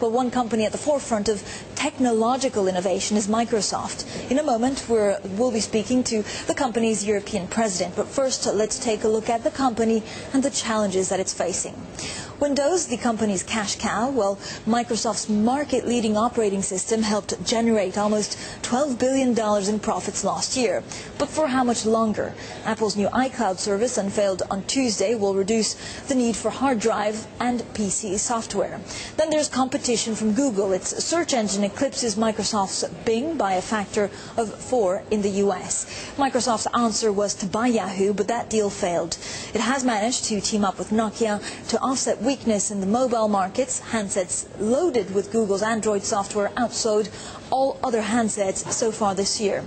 But one company at the forefront of technological innovation is Microsoft. In a moment, we'll be speaking to the company's European president. But first, let's take a look at the company and the challenges that it's facing. Windows, the company's cash cow, well, Microsoft's market-leading operating system helped generate almost $12 billion in profits last year. But for how much longer? Apple's new iCloud service, unveiled on Tuesday, will reduce the need for hard drive and PC software. Then there's competition from Google. Its search engine eclipses Microsoft's Bing by a factor of 4 in the US. Microsoft's answer was to buy Yahoo, but that deal failed. It has managed to team up with Nokia to offset weakness in the mobile markets. Handsets loaded with Google's Android software outsold all other handsets so far this year.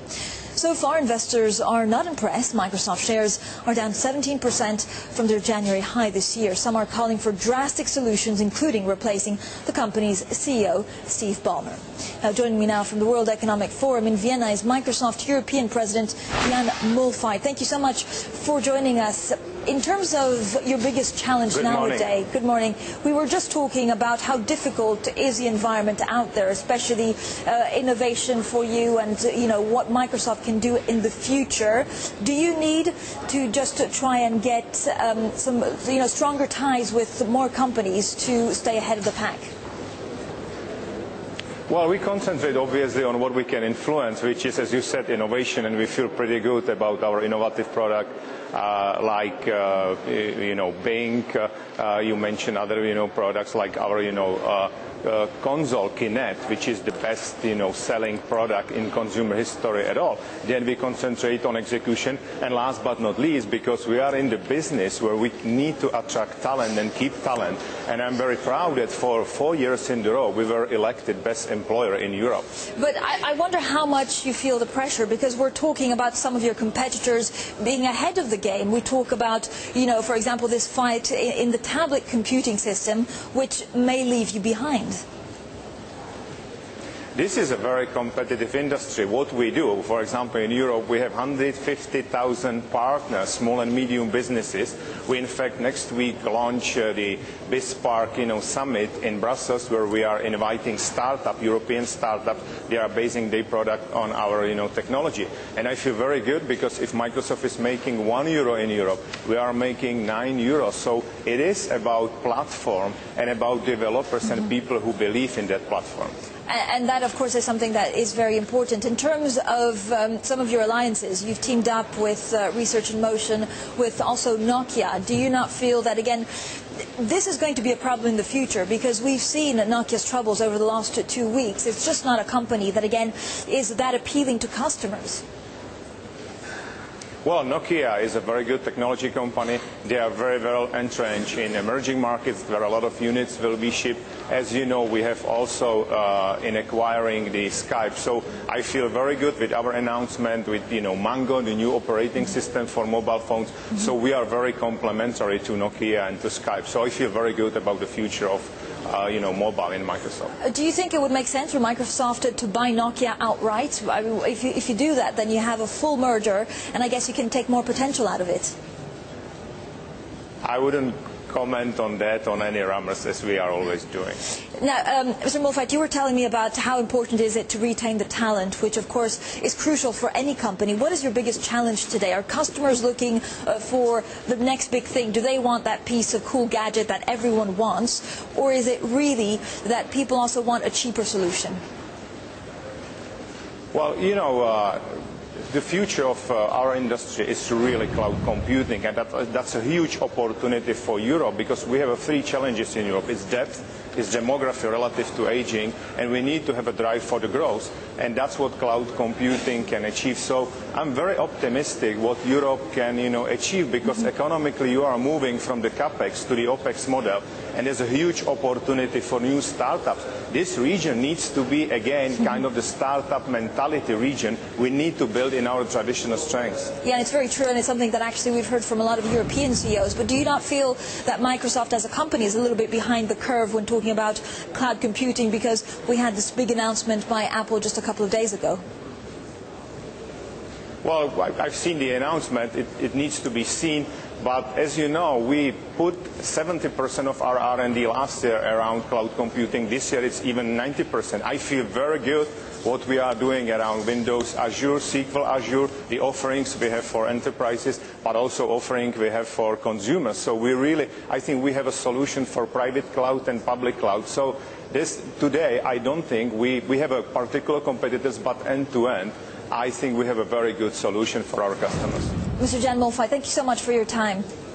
So far, investors are not impressed. Microsoft shares are down 17% from their January high this year. Some are calling for drastic solutions, including replacing the company's CEO, Steve Ballmer. Now, joining me now from the World Economic Forum in Vienna is Microsoft European President Jan Muehlfeit. Thank you so much for joining us. In terms of your biggest challenge nowadays, good morning. We were just talking about how difficult is the environment out there, especially innovation for you and what Microsoft can do in the future. Do you need to just try and get some stronger ties with more companies to stay ahead of the pack? Well, we concentrate obviously on what we can influence, which is, as you said, innovation, and we feel pretty good about our innovative product like Bing. You mentioned other products like our console Kinect, which is the best selling product in consumer history at all. Then we concentrate on execution, and last but not least, because we are in the business where we need to attract talent and keep talent, and I'm very proud that for 4 years in a row we were elected best employer in Europe. But I wonder how much you feel the pressure, because we're talking about some of your competitors being ahead of the game. We talk about, for example, this fight in the tablet computing system, which may leave you behind. This is a very competitive industry. What we do, for example, in Europe, we have 150,000 partners, small and medium businesses. We, in fact, next week launch the BizSpark Summit in Brussels, where we are inviting European startups. They are basing their product on our technology. And I feel very good, because if Microsoft is making €1 in Europe, we are making €9. So it is about platform and about developers and people who believe in that platform. And that, of course, is something that is very important. In terms of some of your alliances, you've teamed up with Research in Motion, with also Nokia. Do you not feel that, again, this is going to be a problem in the future? Because we've seen Nokia's troubles over the last 2 weeks. It's just not a company that, again, is that appealing to customers. Well, Nokia is a very good technology company. They are very well entrenched in emerging markets where a lot of units will be shipped. As you know, we have also in acquiring the Skype. So I feel very good with our announcement with Mango, the new operating system for mobile phones. So we are very complementary to Nokia and to Skype. So I feel very good about the future of mobile in Microsoft. Do you think it would make sense for Microsoft to buy Nokia outright? I mean, if you do that, then you have a full merger, and I guess you can take more potential out of it. I wouldn't comment on that on any rumors, as we are always doing. Now, Mr. Muehlfeit, you were telling me about how important is it to retain the talent, which of course is crucial for any company. What is your biggest challenge today? Are customers looking for the next big thing? Do they want that piece of cool gadget that everyone wants? Or is it really that people also want a cheaper solution? Well, the future of our industry is really cloud computing, and that's a huge opportunity for Europe, because we have 3 challenges in Europe. It's debt, it's demography relative to aging, and we need to have a drive for the growth, and that's what cloud computing can achieve. So I'm very optimistic what Europe can achieve, because economically you are moving from the CAPEX to the OPEX model, and there's a huge opportunity for new startups. This region needs to be, again, kind of the startup mentality region we need to build in our traditional strengths. Yeah, it's very true, and it's something that actually we've heard from a lot of European CEOs. But do you not feel that Microsoft as a company is a little bit behind the curve when talking about cloud computing, because we had this big announcement by Apple just a couple of days ago? Well, I've seen the announcement. It needs to be seen. But as you know, we put 70% of our R&D last year around cloud computing. This year it's even 90%. I feel very good what we are doing around Windows, Azure, SQL Azure, the offerings we have for enterprises, but also offering we have for consumers. So I think we have a solution for private cloud and public cloud. So today, I don't think we have a particular competitors, but end to end, I think we have a very good solution for our customers. Mr. Jan Muehlfeit, thank you so much for your time.